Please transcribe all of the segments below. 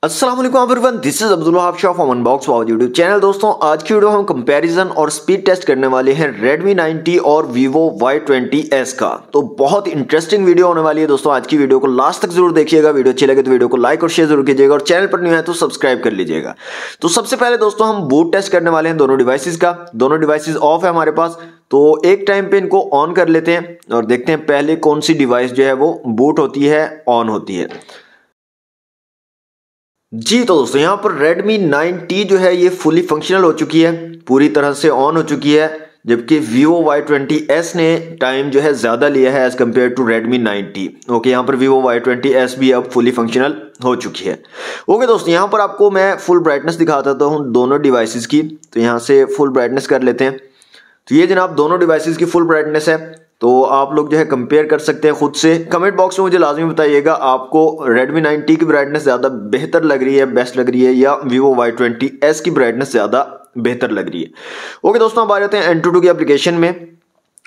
अस्सलाम वालेकुम everyone, this is Abdul Wahab Shah from unbox wow YouTube channel. दोस्तों आज की वीडियो हम कंपैरिजन और स्पीड टेस्ट करने वाले हैं Redmi 9T और Vivo Y20s का। तो बहुत इंटरेस्टिंग वीडियो होने वाली है दोस्तों। आज की वीडियो को लास्ट तक जरूर देखिएगा। वीडियो अच्छी लगे तो वीडियो को लाइक और शेयर जरूर कीजिएगा और चैनल पर न्यू है तो सब्सक्राइब कर लीजिएगा। तो सबसे पहले दोस्तों हम बूट टेस्ट करने वाले हैं दोनों डिवाइसेस का। दोनों डिवाइसेस ऑफ है हमारे पास, तो एक टाइम पे इनको ऑन कर लेते हैं और देखते हैं पहले कौन सी डिवाइस जो है वो बूट होती है, ऑन होती है। जी तो दोस्तों यहाँ पर Redmi 9T जो है ये फुली फंक्शनल हो चुकी है, पूरी तरह से ऑन हो चुकी है, जबकि Vivo Y20s ने टाइम जो है ज़्यादा लिया है as compare to Redmi 9T। Okay, यहाँ पर Vivo Y20s भी अब फुली फंक्शनल हो चुकी है। ओके दोस्तों, यहाँ पर आपको मैं फुल ब्राइटनेस दिखाता हूँ दोनों डिवाइसेस की। तो यहाँ से फुल ब्राइटनेस कर लेते हैं। तो ये जनाब दोनों डिवाइसेस की फुल ब्राइटनेस है। तो आप लोग जो है कंपेयर कर सकते हैं खुद से। कमेंट बॉक्स में मुझे लाजमी बताइएगा आपको Redmi 9T की ब्राइटनेस ज़्यादा बेहतर लग रही है, बेस्ट लग रही है, या Vivo Y20s की ब्राइटनेस ज़्यादा बेहतर लग रही है। ओके दोस्तों, अब आ जाते हैं Antutu की एप्लीकेशन में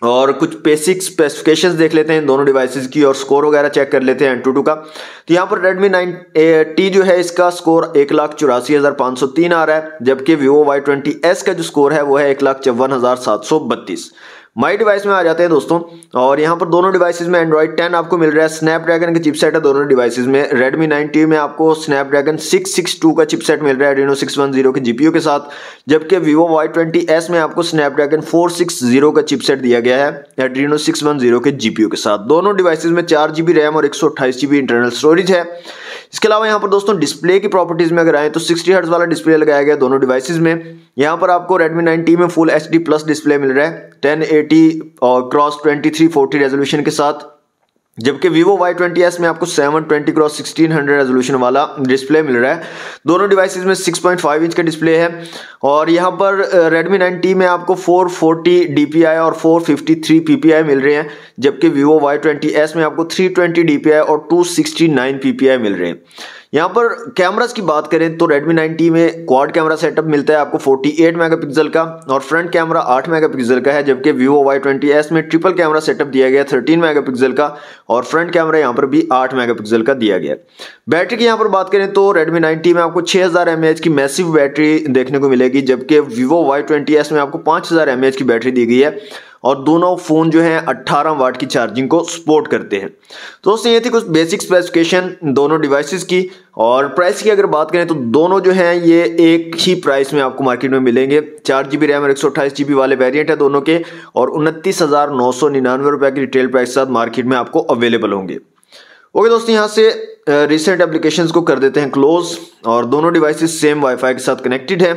और कुछ बेसिक स्पेसिफिकेशंस देख लेते हैं दोनों डिवाइसेस की और स्कोर वगैरह चेक कर लेते हैं Antutu का। तो यहाँ पर Redmi 9T जो है इसका स्कोर 1,84,503 आ रहा है, जबकि Vivo Y20s का जो स्कोर है वो है 1,54,732। माई डिवाइस में आ जाते हैं दोस्तों और यहाँ पर दोनों डिवाइसेस में Android 10 आपको मिल रहा है। स्नैपड्रैगन का चिपसेट है दोनों डिवाइसेस में। Redmi 9T में आपको स्नैपड्रैगन 662 का चिपसेट मिल रहा है Adreno 610 के GPU के साथ, जबकि Vivo Y20s में आपको स्नैपड्रैगन 460 का चिपसेट दिया गया है Adreno 610 के GPU के साथ। दोनों डिवाइसेस में 4GB रैम और 128GB इंटरनल स्टोरेज है। इसके अलावा यहाँ पर दोस्तों डिस्प्ले की प्रॉपर्टीज में अगर आए तो 60 हर्ट्ज वाला डिस्प्ले लगाया गया दोनों डिवाइसेस में। यहाँ पर आपको Redmi 9T में फुल HD प्लस डिस्प्ले मिल रहा है 1080 और क्रॉस 2340 रेजोल्यूशन के साथ, जबकि Vivo Y20s में आपको 720 क्रॉस 1600 रेजोल्यूशन वाला डिस्प्ले मिल रहा है। दोनों डिवाइसेस में 6.5 इंच का डिस्प्ले है और यहाँ पर Redmi 9T में आपको 440 DPI और 453 PPI मिल रहे हैं, जबकि Vivo Y20s में आपको 320 DPI और 269 PPI मिल रहे हैं। यहाँ पर कैमरास की बात करें तो Redmi 9T में क्वाड कैमरा सेटअप मिलता है आपको 48 मेगापिक्सल का और फ्रंट कैमरा 8 मेगापिक्सल का है, जबकि Vivo Y20s में ट्रिपल कैमरा सेटअप दिया गया 13 मेगापिक्सल का और फ्रंट कैमरा यहाँ पर भी 8 मेगापिक्सल का दिया गया। बैटरी की यहाँ पर बात करें तो Redmi 9T में आपको 6000 mAh की मैसिव बैटरी देखने को मिलेगी, जबकि Vivo Y20s में आपको 5000 mAh की बैटरी दी गई है और दोनों फोन जो हैं 18 वाट की चार्जिंग को सपोर्ट करते हैं। तो दोस्तों ये थी कुछ बेसिक स्पेसिफिकेशन दोनों डिवाइसेस की। और प्राइस की अगर बात करें तो दोनों जो हैं ये एक ही प्राइस में आपको मार्केट में मिलेंगे। 4GB रैम और 128GB वाले वेरिएंट है दोनों के और 29,999 रुपये की रिटेल प्राइस के साथ मार्केट में आपको अवेलेबल होंगे। ओके दोस्तों, यहाँ से रिसेंट एप्लीकेशंस को कर देते हैं क्लोज और दोनों डिवाइसेस सेम वाईफाई के साथ कनेक्टेड है।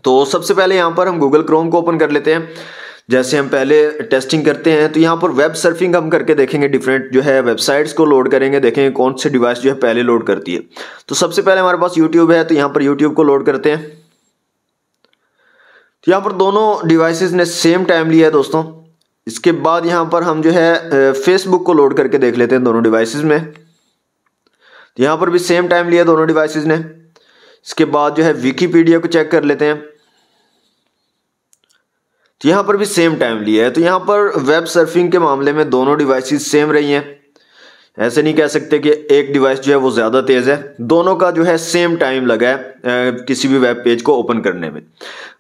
तो सबसे पहले यहाँ पर हम गूगल क्रोम को ओपन कर लेते हैं। जैसे हम पहले टेस्टिंग करते हैं तो यहाँ पर वेब सर्फिंग हम करके देखेंगे, डिफरेंट जो है वेबसाइट्स को लोड करेंगे, देखेंगे कौन से डिवाइस जो है पहले लोड करती है। तो सबसे पहले हमारे पास YouTube है, तो यहाँ पर YouTube को लोड करते हैं। तो यहाँ पर दोनों डिवाइसेस ने सेम टाइम लिया है दोस्तों। इसके बाद यहाँ पर हम जो है फेसबुक को लोड करके देख लेते हैं दोनों डिवाइसेस में। तो यहाँ पर भी सेम टाइम लिया दोनों डिवाइसेस ने। इसके बाद जो है विकीपीडिया को चेक कर लेते हैं, तो यहाँ पर भी सेम टाइम लिया है। तो यहाँ पर वेब सर्फिंग के मामले में दोनों डिवाइसेस सेम रही हैं। ऐसे नहीं कह सकते कि एक डिवाइस जो है वो ज़्यादा तेज़ है, दोनों का जो है सेम टाइम लगा है किसी भी वेब पेज को ओपन करने में।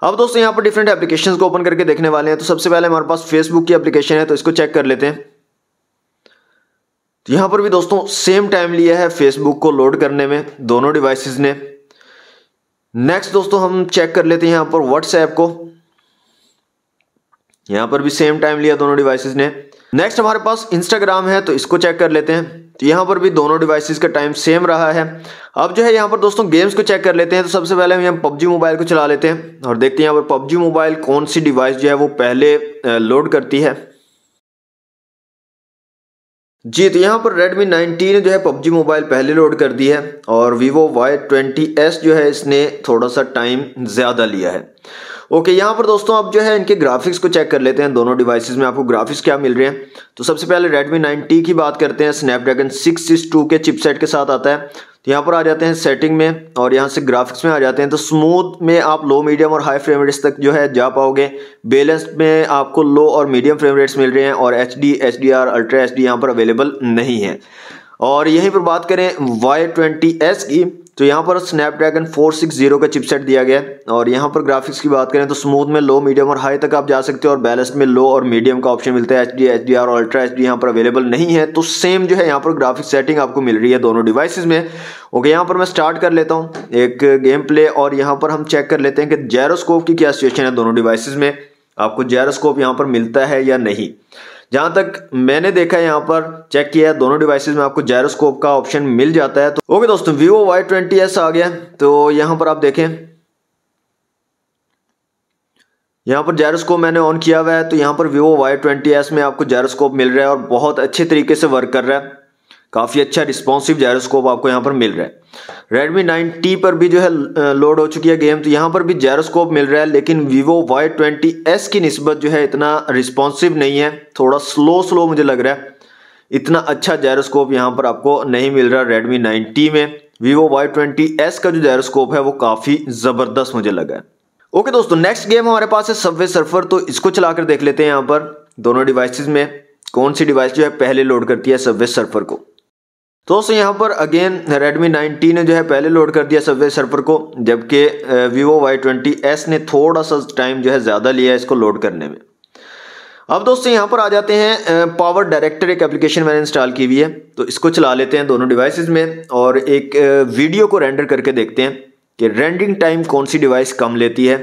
अब दोस्तों यहाँ पर डिफरेंट एप्लीकेशंस को ओपन करके देखने वाले हैं। तो सबसे पहले हमारे पास फेसबुक की एप्लीकेशन है, तो इसको चेक कर लेते हैं। तो यहाँ पर भी दोस्तों सेम टाइम लिया है फेसबुक को लोड करने में दोनों डिवाइसेस ने। नेक्स्ट दोस्तों हम चेक कर लेते हैं यहाँ पर व्हाट्सएप को। यहाँ पर भी सेम टाइम लिया दोनों डिवाइसेस ने। नेक्स्ट हमारे पास इंस्टाग्राम है, तो इसको चेक कर लेते हैं। तो यहाँ पर भी दोनों डिवाइसेस का टाइम सेम रहा है। अब जो है यहाँ पर दोस्तों गेम्स को चेक कर लेते हैं। तो सबसे पहले हम PUBG मोबाइल को चला लेते हैं और देखते हैं यहाँ पर PUBG मोबाइल कौन सी डिवाइस जो है वो पहले लोड करती है। जी तो यहाँ पर Redmi 9T ने जो है PUBG मोबाइल पहले लोड कर दी है और Vivo Y20s जो है इसने थोड़ा सा टाइम ज़्यादा लिया है। ओके, यहाँ पर दोस्तों अब जो है इनके ग्राफिक्स को चेक कर लेते हैं। दोनों डिवाइसेस में आपको ग्राफिक्स क्या मिल रहे हैं। तो सबसे पहले Redmi 9T की बात करते हैं। स्नैपड्रैगन 662 के चिपसेट के साथ आता है। तो यहाँ पर आ जाते हैं सेटिंग में और यहाँ से ग्राफिक्स में आ जाते हैं। तो स्मूथ में आप लो, मीडियम और हाई फ्रेम रेट्स तक जो है जा पाओगे। बैलेंस में आपको लो और मीडियम फ्रेम रेट्स मिल रहे हैं और HD, HDR, अल्ट्रा HD यहाँ पर अवेलेबल नहीं है। और यहीं पर बात करें Y20s की, तो यहाँ पर स्नैपड्रैगन 460 का चिपसेट दिया गया है। और यहाँ पर ग्राफिक्स की बात करें तो स्मूथ में लो, मीडियम और हाई तक आप जा सकते हो, और बैलेंस में लो और मीडियम का ऑप्शन मिलता है। HD, HDR और अल्ट्रा HD यहाँ पर अवेलेबल नहीं है, तो सेम जो है यहाँ पर ग्राफिक्स सेटिंग आपको मिल रही है दोनों डिवाइसेस में। ओके, यहाँ पर मैं स्टार्ट कर लेता हूँ एक गेम प्ले, और यहाँ पर हम चेक कर लेते हैं कि जायरोस्कोप की क्या सिचुएशन है दोनों डिवाइसेस में, आपको जायरोस्कोप यहाँ पर मिलता है या नहीं। जहां तक मैंने देखा है, यहाँ पर चेक किया है, दोनों डिवाइसेस में आपको जायरोस्कोप का ऑप्शन मिल जाता है। तो ओके दोस्तों, Vivo Y20s आ गया। तो यहाँ पर आप देखें, यहाँ पर जायरोस्कोप मैंने ऑन किया हुआ है, तो यहाँ पर Vivo Y20s में आपको जायरोस्कोप मिल रहा है और बहुत अच्छे तरीके से वर्क कर रहा है। काफ़ी अच्छा रिस्पॉन्सिव जायरोस्कोप आपको यहाँ पर मिल रहा है। Redmi 9T पर भी जो है लोड हो चुकी है गेम, तो यहाँ पर भी जायरोस्कोप मिल रहा है, लेकिन Vivo Y20s की निस्बत जो है इतना रिस्पॉन्सिव नहीं है, थोड़ा स्लो मुझे लग रहा है। इतना अच्छा जायरोस्कोप यहाँ पर आपको नहीं मिल रहा Redmi 9T में। Vivo Y20s का जो जायरोस्कोप है वो काफ़ी ज़बरदस्त मुझे लगा है। ओके दोस्तों, नेक्स्ट गेम हमारे पास है सबवे सर्फर, तो इसको चलाकर देख लेते हैं यहाँ पर दोनों डिवाइसेस में कौन सी डिवाइस जो है पहले लोड करती है सबवे सर्फर को। तो दोस्तों यहाँ पर अगेन Redmi 9T ने जो है पहले लोड कर दिया सबवे सर्फर को, जबकि Vivo Y20s ने थोड़ा सा टाइम जो है ज़्यादा लिया है इसको लोड करने में। अब दोस्तों यहाँ पर आ जाते हैं, पावर डायरेक्टर एक एप्लीकेशन मैंने इंस्टॉल की हुई है, तो इसको चला लेते हैं दोनों डिवाइसेस में और एक वीडियो को रेंडर करके देखते हैं कि रेंडरिंग टाइम कौन सी डिवाइस कम लेती है।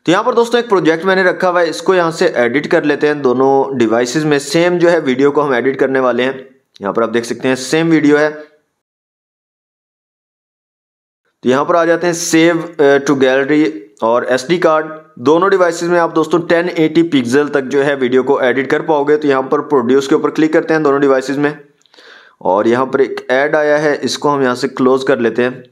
तो यहाँ पर दोस्तों एक प्रोजेक्ट मैंने रखा हुआ है, इसको यहाँ से एडिट कर लेते हैं दोनों डिवाइसेस में। सेम जो है वीडियो को हम एडिट करने वाले हैं, यहाँ पर आप देख सकते हैं सेम वीडियो है। तो यहाँ पर आ जाते हैं सेव टू गैलरी और SD कार्ड। दोनों डिवाइसेस में आप दोस्तों 1080 पिक्सल तक जो है वीडियो को एडिट कर पाओगे। तो यहाँ पर प्रोड्यूस के ऊपर क्लिक करते हैं दोनों डिवाइसेस में, और यहाँ पर एक ऐड आया है, इसको हम यहाँ से क्लोज कर लेते हैं।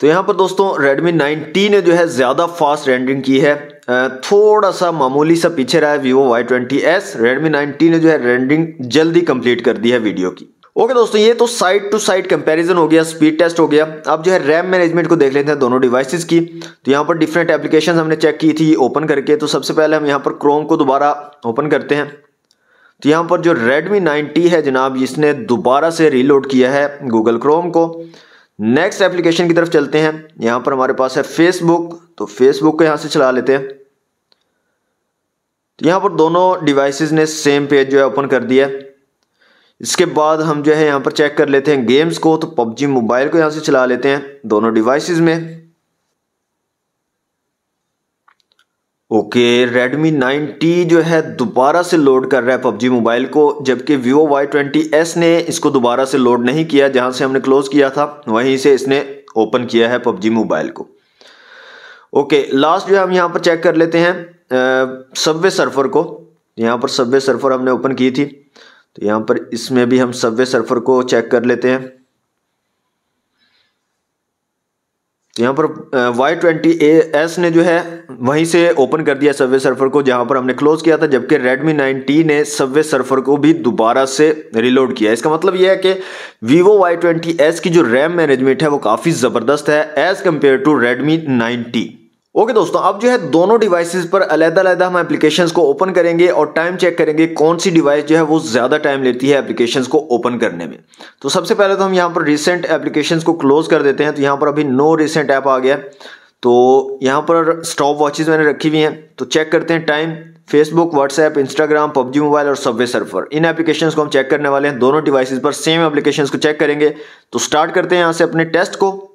तो यहाँ पर दोस्तों Redmi 9T ने जो है ज़्यादा फास्ट रेंडरिंग की है, थोड़ा सा मामूली सा पीछे रहा है Vivo Y20s। Redmi 9T ने जो है रेंडरिंग जल्दी कंप्लीट कर दी है वीडियो की। ओके दोस्तों, ये तो साइड टू साइड कंपैरिजन हो गया, स्पीड टेस्ट हो गया। अब जो है रैम मैनेजमेंट को देख लेते हैं दोनों डिवाइसेस की। तो यहाँ पर डिफरेंट एप्लीकेशन हमने चेक की थी ओपन करके। तो सबसे पहले हम यहाँ पर क्रोम को दोबारा ओपन करते हैं। तो यहाँ पर जो Redmi 9T है जनाब, इसने दोबारा से रीलोड किया है गूगल क्रोम को। नेक्स्ट एप्लीकेशन की तरफ चलते हैं। यहाँ पर हमारे पास है फेसबुक, तो फेसबुक को यहाँ से चला लेते हैं। तो यहाँ पर दोनों डिवाइसेस ने सेम पेज जो है ओपन कर दिया। इसके बाद हम जो है यहाँ पर चेक कर लेते हैं गेम्स को। तो PUBG मोबाइल को यहाँ से चला लेते हैं दोनों डिवाइसेस में। ओके, Redmi 9T जो है दोबारा से लोड कर रहा है PUBG मोबाइल को, जबकि Vivo Y20s ने इसको दोबारा से लोड नहीं किया। जहां से हमने क्लोज किया था वहीं से इसने ओपन किया है PUBG मोबाइल को। ओके, लास्ट जो है हम यहाँ पर चेक कर लेते हैं सबवे सर्फर को। यहाँ पर सबवे सर्फर हमने ओपन की थी, तो यहाँ पर इसमें भी हम सबवे सर्फर को चेक कर लेते हैं। तो यहाँ पर Y20s ने जो है वहीं से ओपन कर दिया सबवे सर्फर को जहाँ पर हमने क्लोज किया था, जबकि Redmi 9T ने सबवे सर्फर को भी दोबारा से रिलोड किया। इसका मतलब यह है कि Vivo Y20s की जो रैम मैनेजमेंट है वो काफ़ी ज़बरदस्त है as compare to Redmi 9T। Okay दोस्तों, अब जो है दोनों डिवाइसेस पर अलग-अलग हम एप्लीकेशंस को ओपन करेंगे और टाइम चेक करेंगे कौन सी डिवाइस जो है वो ज़्यादा टाइम लेती है एप्लीकेशंस को ओपन करने में। तो सबसे पहले तो हम यहाँ पर रिसेंट एप्लीकेशंस को क्लोज कर देते हैं। तो यहाँ पर अभी नो रिसेंट ऐप आ गया। तो यहाँ पर स्टॉप वॉचेस मैंने रखी हुई हैं, तो चेक करते हैं time. Facebook, WhatsApp, Instagram, PUBG mobile और सबवे सर्फर, इन एप्लीकेशंस को हम चेक करने वाले हैं। दोनों डिवाइसेस पर सेम एप्लीकेशंस को चेक करेंगे। तो स्टार्ट करते हैं यहाँ से अपने टेस्ट को।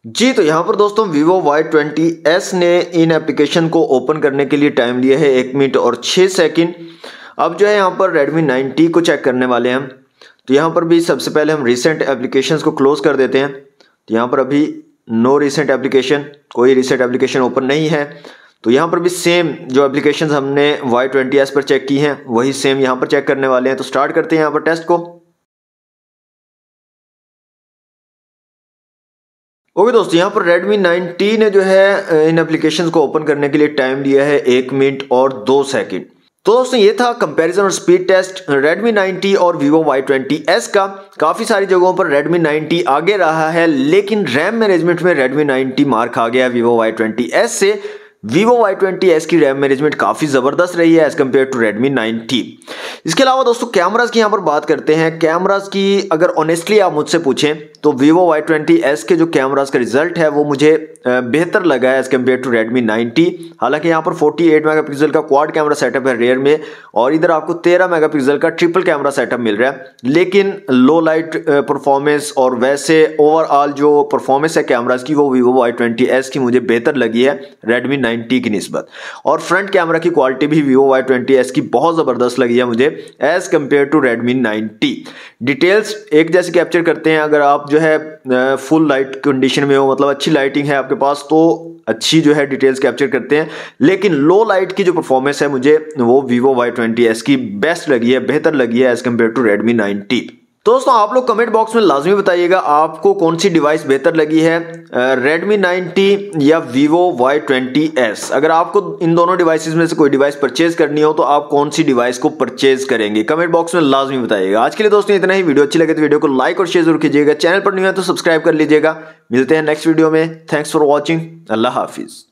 जी, तो यहाँ पर दोस्तों Vivo Y20s ने इन एप्लीकेशन को ओपन करने के लिए टाइम लिया है 1 मिनट और 6 सेकंड। अब जो है यहाँ पर Redmi 9T को चेक करने वाले हैं हम। तो यहाँ पर भी सबसे पहले हम रिसेंट एप्लीकेशंस को क्लोज कर देते हैं। तो यहाँ पर अभी नो रिसेंट एप्लीकेशन, कोई रिसेंट एप्लीकेशन ओपन नहीं है। तो यहाँ पर भी सेम जो एप्लीकेशन हमने Y20s पर चेक की हैं वही सेम यहाँ पर चेक करने वाले हैं। तो स्टार्ट करते हैं यहाँ पर टेस्ट को। ओके दोस्तों, यहाँ पर Redmi 9T ने जो है इन एप्लीकेशंस को ओपन करने के लिए टाइम दिया है 1 मिनट और 2 सेकंड। तो दोस्तों ये था कंपैरिजन और स्पीड टेस्ट Redmi 9T और Vivo Y20s का। काफ़ी सारी जगहों पर Redmi 9T आगे रहा है, लेकिन रैम मैनेजमेंट में Redmi 9T मार खा गया Vivo Y20s से। Vivo Y20s की रैम मैनेजमेंट काफ़ी ज़बरदस्त रही है as compare to Redmi 9T। इसके अलावा दोस्तों कैमरास की यहाँ पर बात करते हैं। कैमरास की अगर ऑनेस्टली आप मुझसे पूछें तो Vivo Y20s के जो कैमरास का रिजल्ट है वो मुझे बेहतर लगा है as compare to Redmi 9T। हालांकि यहाँ पर 48 मेगापिक्सल का क्वाड कैमरा सेटअप है रेयर में, और इधर आपको 13 मेगापिक्सल का ट्रिपल कैमरा सेटअप मिल रहा है। लेकिन लो लाइट परफॉर्मेंस और वैसे ओवरऑल जो परफॉर्मेंस है कैमरास की वो Vivo Y20s की मुझे बेहतर लगी है Redmi 9T की निस्बत। और फ्रंट कैमरा की क्वालिटी भी Vivo Y20s की बहुत ज़बरदस्त लगी है मुझे as compare to Redmi 9T। Details एक जैसे कैप्चर करते हैं। अगर आप जो है फुल लाइट कंडीशन में हो, मतलब अच्छी लाइटिंग है आपके पास, तो अच्छी जो है डिटेल्स कैप्चर करते हैं। लेकिन लो लाइट की जो परफॉर्मेंस है मुझे वो Vivo Y20s की बेस्ट लगी है, बेहतर लगी है as compare to Redmi 9T। दोस्तों आप लोग कमेंट बॉक्स में लाजमी बताइएगा आपको कौन सी डिवाइस बेहतर लगी है, Redmi 9T या Vivo Y20s। अगर आपको इन दोनों डिवाइसेस में से कोई डिवाइस परचेज करनी हो तो आप कौन सी डिवाइस को परचेज करेंगे, कमेंट बॉक्स में लाजमी बताइएगा। आज के लिए दोस्तों इतना ही। वीडियो अच्छी लगे तो वीडियो को लाइक और शेयर जरूर कीजिएगा। चैनल पर नहीं है तो सब्सक्राइब कर लीजिएगा। मिलते हैं नेक्स्ट वीडियो में। Thanks for watching. Allah Hafiz.